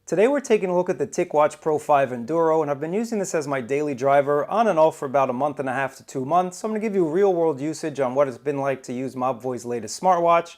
Today we're taking a look at the Ticwatch Pro 5 Enduro, and I've been using this as my daily driver on and off for about a month and a half to 2 months. So I'm going to give you real world usage on what it's been like to use Mobvoi's latest smartwatch.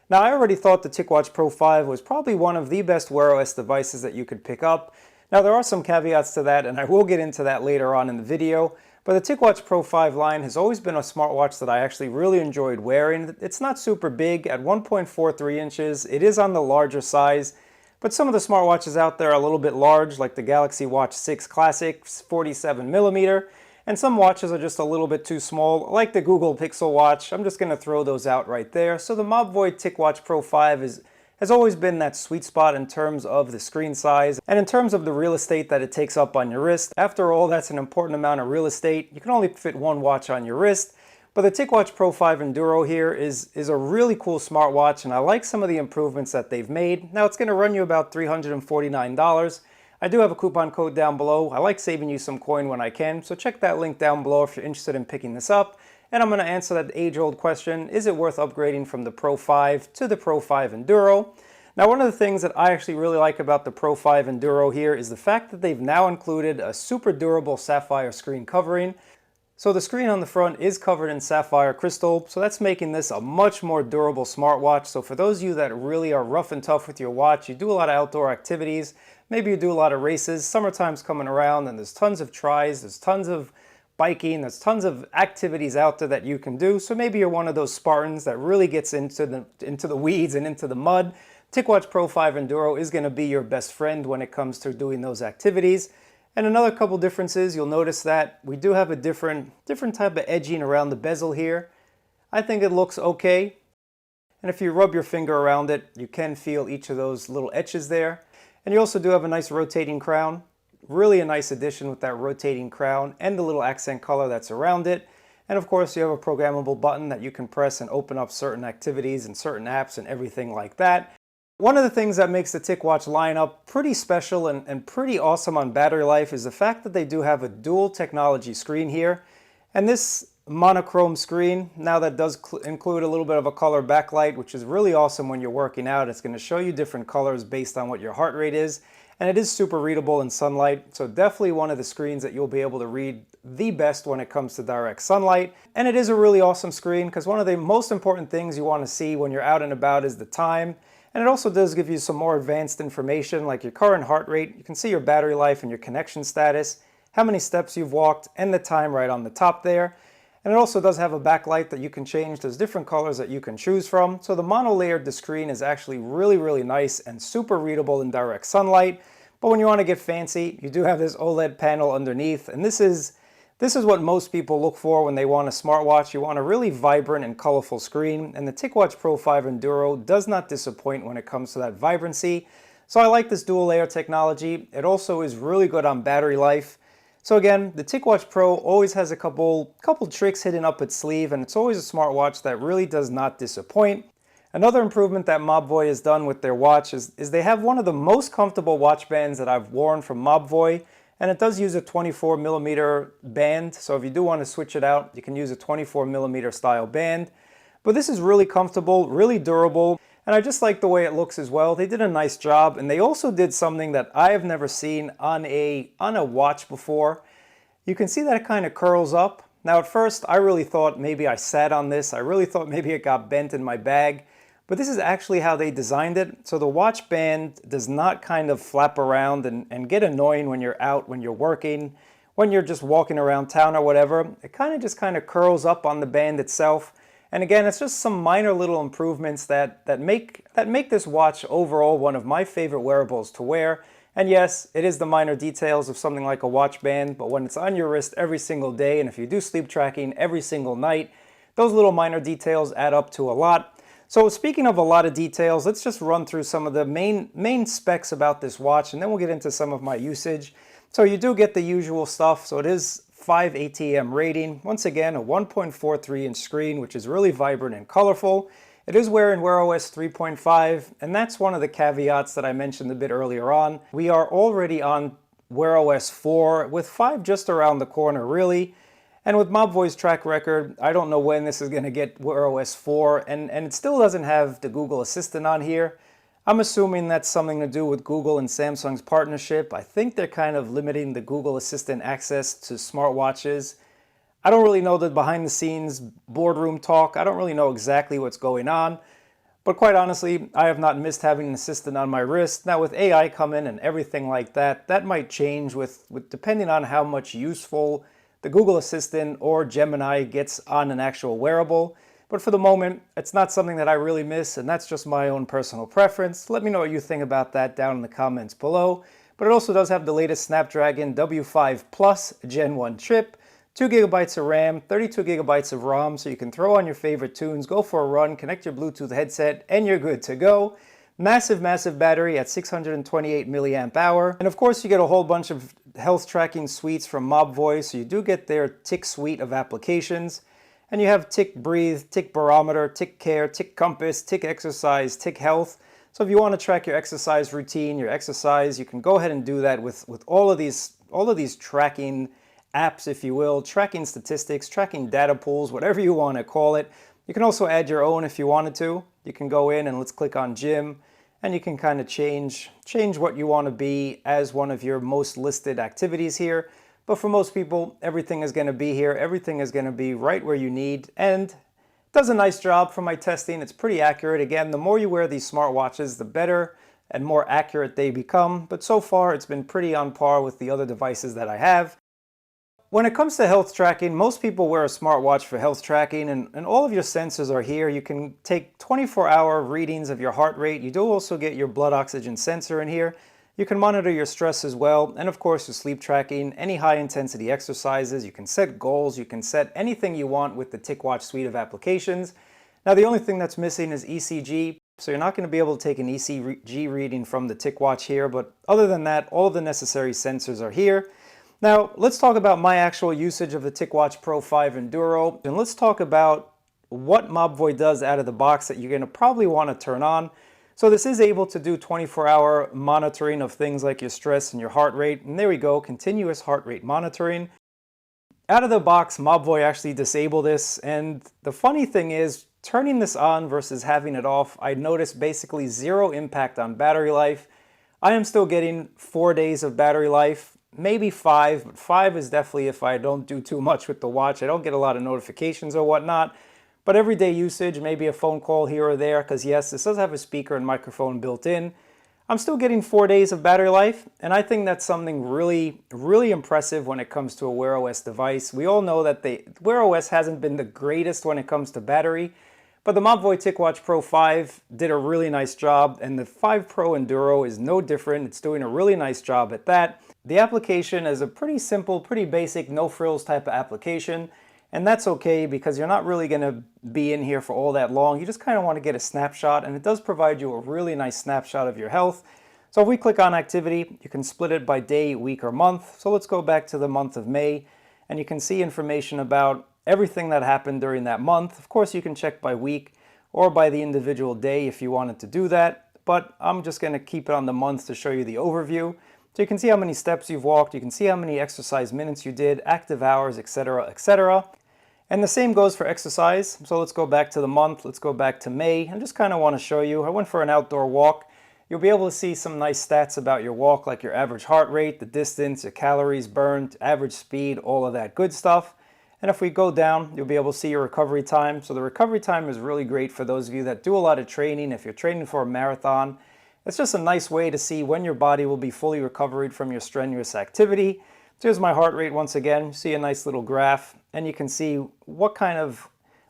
Now, I already thought the Ticwatch Pro 5 was probably one of the best WearOs devices that you could pick up. Now, there are some caveats to that, and I will get into that later on in the video. But the Ticwatch Pro 5 line has always been a smartwatch that I actually really enjoyed wearing. It's not super big at 1.43 inches. It is on the larger size. But some of the smartwatches out there are a little bit large, like the Galaxy Watch 6 Classic, 47mm, and some watches are just a little bit too small, like the Google Pixel Watch. I'm just going to throw those out right there. So the Mobvoi Ticwatch Pro 5 has always been that sweet spot in terms of the screen size and in terms of the real estate that it takes up on your wrist. After all, that's an important amount of real estate. You can only fit one watch on your wrist. But the Ticwatch Pro 5 Enduro here is a really cool smartwatch, and I like some of the improvements that they've made. Now, it's going to run you about $349. I do have a coupon code down below. I like saving you some coin when I can, so check that link down below if you're interested in picking this up. And I'm going to answer that age-old question, is it worth upgrading from the Pro 5 to the Pro 5 Enduro? Now, one of the things that I actually really like about the Pro 5 Enduro here is the fact that they've now included a super durable sapphire screen covering. So the screen on the front is covered in sapphire crystal, so that's making this a much more durable smartwatch. So for those of you that really are rough and tough with your watch, you do a lot of outdoor activities, maybe you do a lot of races, summertime's coming around and there's tons of tries, there's tons of biking, there's tons of activities out there that you can do. So maybe you're one of those Spartans that really gets into the weeds and into the mud. Ticwatch Pro 5 Enduro is going to be your best friend when it comes to doing those activities. And another couple differences, you'll notice that we do have a different type of edging around the bezel here. I think it looks okay. And if you rub your finger around it, you can feel each of those little etches there. And you also do have a nice rotating crown. Really a nice addition with that rotating crown and the little accent color that's around it. And of course, you have a programmable button that you can press and open up certain activities and certain apps and everything like that. One of the things that makes the Ticwatch lineup pretty special and pretty awesome on battery life is the fact that they do have a dual technology screen here. And this monochrome screen, now that does include a little bit of a color backlight, which is really awesome when you're working out. It's going to show you different colors based on what your heart rate is. And it is super readable in sunlight, so definitely one of the screens that you'll be able to read the best when it comes to direct sunlight. And it is a really awesome screen because one of the most important things you want to see when you're out and about is the time. And it also does give you some more advanced information like your current heart rate. You can see your battery life and your connection status, how many steps you've walked, and the time right on the top there. And it also does have a backlight that you can change. There's different colors that you can choose from. So the mono-layered screen is actually really nice and super readable in direct sunlight. But when you want to get fancy, you do have this OLED panel underneath. And this is what most people look for when they want a smartwatch. You want a really vibrant and colorful screen, and the Ticwatch Pro 5 Enduro does not disappoint when it comes to that vibrancy. So I like this dual layer technology. It also is really good on battery life. So again, the Ticwatch Pro always has a couple tricks hidden up its sleeve, and it's always a smartwatch that really does not disappoint. Another improvement that Mobvoi has done with their watch is they have one of the most comfortable watch bands that I've worn from Mobvoi. And it does use a 24mm band, so if you do want to switch it out, you can use a 24mm style band. But this is really comfortable, really durable, and I just like the way it looks as well. They did a nice job, and they also did something that I have never seen on a watch before. You can see that it kind of curls up. Now at first, I really thought maybe I sat on this. I really thought maybe it got bent in my bag. But this is actually how they designed it. So the watch band does not kind of flap around and get annoying when you're out, when you're working, when you're just walking around town or whatever. It just kind of curls up on the band itself. And again, it's just some minor little improvements that make this watch overall one of my favorite wearables to wear. And yes, it is the minor details of something like a watch band, but when it's on your wrist every single day, and if you do sleep tracking every single night, those little minor details add up to a lot. So speaking of a lot of details, let's just run through some of the main specs about this watch, and then we'll get into some of my usage. So you do get the usual stuff. So it is 5 ATM rating. Once again, a 1.43 inch screen, which is really vibrant and colorful. It is wearing WearOs 3.5, and that's one of the caveats that I mentioned a bit earlier on. We are already on WearOs 4, with 5 just around the corner, really. And with Mobvoi's track record, I don't know when this is going to get WearOs 4, and it still doesn't have the Google Assistant on here. I'm assuming that's something to do with Google and Samsung's partnership. I think they're kind of limiting the Google Assistant access to smartwatches. I don't really know the behind the scenes boardroom talk. I don't really know exactly what's going on. But quite honestly, I have not missed having an assistant on my wrist. Now with AI coming and everything like that, that might change with depending on how much useful the Google Assistant or Gemini gets on an actual wearable. But for the moment, it's not something that I really miss, and that's just my own personal preference. Let me know what you think about that down in the comments below. But it also does have the latest Snapdragon W5 Plus Gen 1 chip, 2 gigabytes of RAM, 32 gigabytes of ROM, so you can throw on your favorite tunes, go for a run, connect your Bluetooth headset, and you're good to go. Massive, massive battery at 628 milliamp hour. And of course, you get a whole bunch of health tracking suites from Mobvoi, so you do get their Tick suite of applications. And you have Tick Breathe, Tick Barometer, Tick Care, Tick Compass, Tick Exercise, Tick Health. So if you want to track your exercise routine, your exercise, you can go ahead and do that with all of these tracking apps, if you will, tracking statistics, tracking data pools, whatever you want to call it. You can also add your own if you wanted to. You can go in and let's click on Gym, and you can kind of change what you want to be as one of your most listed activities here. But for most people, everything is going to be here. Everything is going to be right where you need, and it does a nice job for my testing. It's pretty accurate. Again, the more you wear these smartwatches, the better and more accurate they become. But so far, it's been pretty on par with the other devices that I have. When it comes to health tracking, most people wear a smartwatch for health tracking, and all of your sensors are here. You can take 24-hour readings of your heart rate. You do also get your blood oxygen sensor in here. You can monitor your stress as well, and of course your sleep tracking, any high intensity exercises. You can set goals, you can set anything you want with the Ticwatch suite of applications. Now the only thing that's missing is ECG, so you're not going to be able to take an ECG reading from the Ticwatch here, but other than that, all of the necessary sensors are here. Now let's talk about my actual usage of the Ticwatch Pro 5 Enduro, and let's talk about what Mobvoi does out of the box that you're going to probably want to turn on. So this is able to do 24-hour monitoring of things like your stress and your heart rate. And there we go, continuous heart rate monitoring. Out of the box, Mobvoi actually disabled this. And the funny thing is, turning this on versus having it off, I noticed basically zero impact on battery life. I am still getting 4 days of battery life, maybe 5, but 5 is definitely if I don't do too much with the watch. I don't get a lot of notifications or whatnot. But everyday usage, maybe a phone call here or there, because yes, this does have a speaker and microphone built in. I'm still getting 4 days of battery life, and I think that's something really, really impressive when it comes to a WearOs device. We all know that WearOs hasn't been the greatest when it comes to battery, but the Mobvoi Ticwatch Pro 5 did a really nice job, and the 5 Pro Enduro is no different. It's doing a really nice job at that. The application is a pretty simple, pretty basic, no frills type of application. And that's okay because you're not really going to be in here for all that long. You just kind of want to get a snapshot, and it does provide you a really nice snapshot of your health. So if we click on activity, you can split it by day, week, or month. So let's go back to the month of May, and you can see information about everything that happened during that month. Of course, you can check by week or by the individual day if you wanted to do that, but I'm just going to keep it on the month to show you the overview. So you can see how many steps you've walked, you can see how many exercise minutes you did, active hours, etc., etc. And the same goes for exercise. So let's go back to the month, let's go back to May. I just kind of want to show you, I went for an outdoor walk. You'll be able to see some nice stats about your walk, like your average heart rate, the distance, your calories burned, average speed, all of that good stuff. And if we go down, you'll be able to see your recovery time. So the recovery time is really great for those of you that do a lot of training. If you're training for a marathon, it's just a nice way to see when your body will be fully recovered from your strenuous activity. So here's my heart rate once again. You see a nice little graph, and you can see what kind of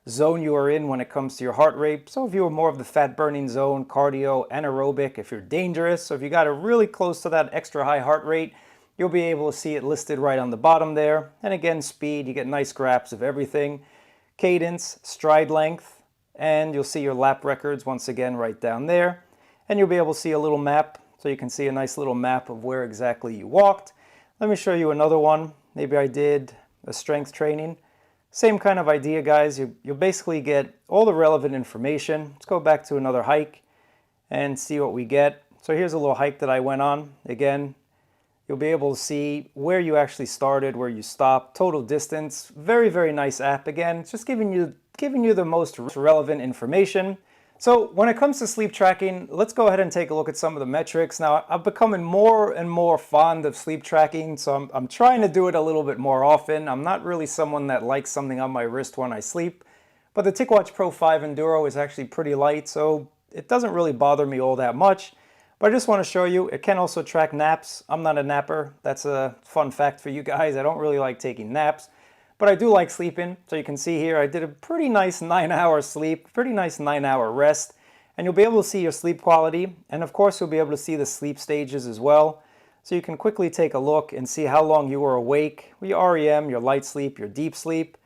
zone you are in when it comes to your heart rate. So if you are more of the fat burning zone, cardio, anaerobic, if you're dangerous, so if you got it really close to that extra high heart rate, you'll be able to see it listed right on the bottom there. And again, speed, you get nice graphs of everything. Cadence, stride length, and you'll see your lap records once again right down there. And you'll be able to see a little map, so you can see a nice little map of where exactly you walked. Let me show you another one. Maybe I did a strength training. Same kind of idea, guys. You'll basically get all the relevant information. Let's go back to another hike and see what we get. So here's a little hike that I went on. Again, you'll be able to see where you actually started, where you stopped, total distance. Very, very nice app. Again, it's just giving you the most relevant information. So when it comes to sleep tracking, let's go ahead and take a look at some of the metrics. Now, I'm becoming more and more fond of sleep tracking, so I'm trying to do it a little bit more often. I'm not really someone that likes something on my wrist when I sleep, but the Ticwatch Pro 5 Enduro is actually pretty light, so it doesn't really bother me all that much. But I just want to show you, it can also track naps. I'm not a napper. That's a fun fact for you guys. I don't really like taking naps. But I do like sleeping, so you can see here I did a pretty nice 9-hour sleep, pretty nice 9-hour rest, and you'll be able to see your sleep quality, and of course you'll be able to see the sleep stages as well. So you can quickly take a look and see how long you were awake, your REM, your light sleep, your deep sleep,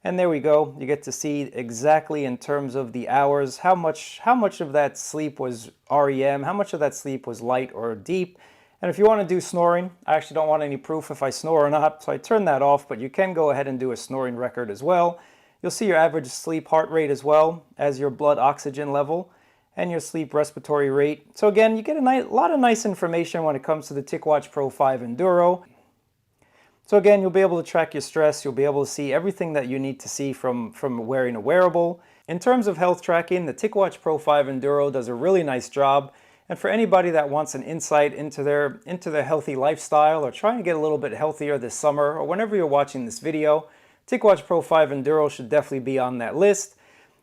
and there we go. You get to see exactly in terms of the hours, how much of that sleep was REM, how much of that sleep was light or deep. And if you want to do snoring, I actually don't want any proof if I snore or not, so I turn that off, but you can go ahead and do a snoring record as well. You'll see your average sleep heart rate as well as your blood oxygen level and your sleep respiratory rate. So again, you get a lot of nice information when it comes to the Ticwatch Pro 5 Enduro. So again, you'll be able to track your stress, you'll be able to see everything that you need to see from wearing a wearable. In terms of health tracking, the Ticwatch Pro 5 Enduro does a really nice job. And for anybody that wants an insight into their healthy lifestyle or trying to get a little bit healthier this summer or whenever you're watching this video, Ticwatch Pro 5 Enduro should definitely be on that list.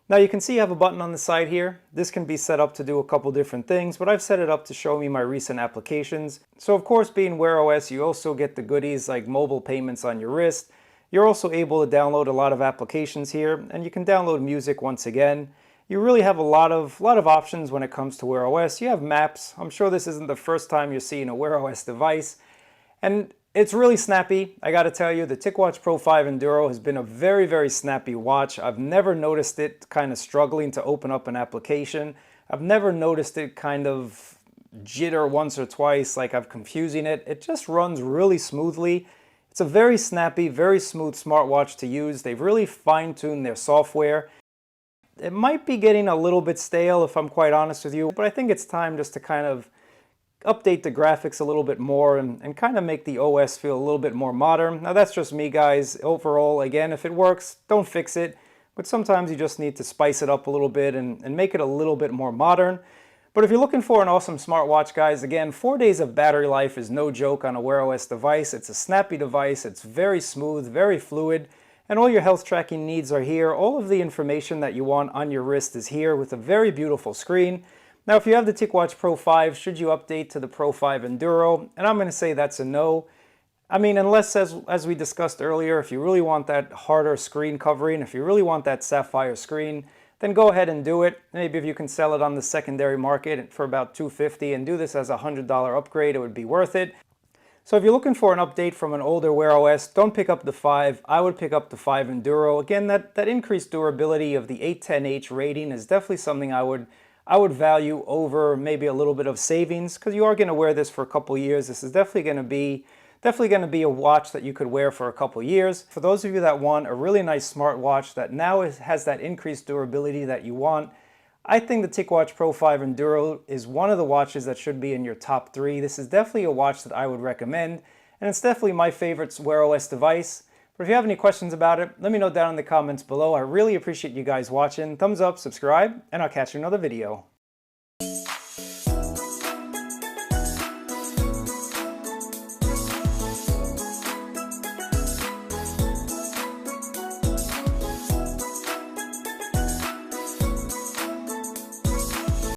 Now you can see I have a button on the side here. This can be set up to do a couple different things, but I've set it up to show me my recent applications. So of course, being WearOs, you also get the goodies like mobile payments on your wrist. You're also able to download a lot of applications here, and you can download music once again. You really have a lot of options when it comes to WearOs. You have maps. I'm sure this isn't the first time you're seeing a WearOs device. And it's really snappy. I got to tell you, the Ticwatch Pro 5 Enduro has been a very, very snappy watch. I've never noticed it kind of struggling to open up an application. I've never noticed it kind of jitter once or twice, like I'm confusing it. It just runs really smoothly. It's a very snappy, very smooth smartwatch to use. They've really fine-tuned their software. It might be getting a little bit stale if I'm quite honest with you, but I think it's time just to kind of update the graphics a little bit more and kind of make the OS feel a little bit more modern. Now that's just me, guys. Overall, again, if it works, don't fix it, but sometimes you just need to spice it up a little bit and make it a little bit more modern. But if you're looking for an awesome smartwatch, guys, again, 4 days of battery life is no joke on a WearOs device. It's a snappy device, it's very smooth, very fluid, and all your health tracking needs are here. All of the information that you want on your wrist is here with a very beautiful screen. Now, if you have the Ticwatch Pro 5, should you update to the Pro 5 Enduro? And I'm going to say that's a no. I mean, unless, as we discussed earlier, if you really want that harder screen covering, if you really want that sapphire screen, then go ahead and do it. Maybe if you can sell it on the secondary market for about $250 and do this as a $100 upgrade, it would be worth it. So if you're looking for an update from an older WearOs, don't pick up the 5. I would pick up the 5 Enduro. Again, that increased durability of the 810H rating is definitely something I would value over maybe a little bit of savings, because you are going to wear this for a couple years. This is definitely going to be a watch that you could wear for a couple years. For those of you that want a really nice smartwatch that now has that increased durability that you want, I think the Ticwatch Pro 5 Enduro is one of the watches that should be in your top 3. This is definitely a watch that I would recommend, and it's definitely my favorite WearOs device. But if you have any questions about it, let me know down in the comments below. I really appreciate you guys watching. Thumbs up, subscribe, and I'll catch you in another video.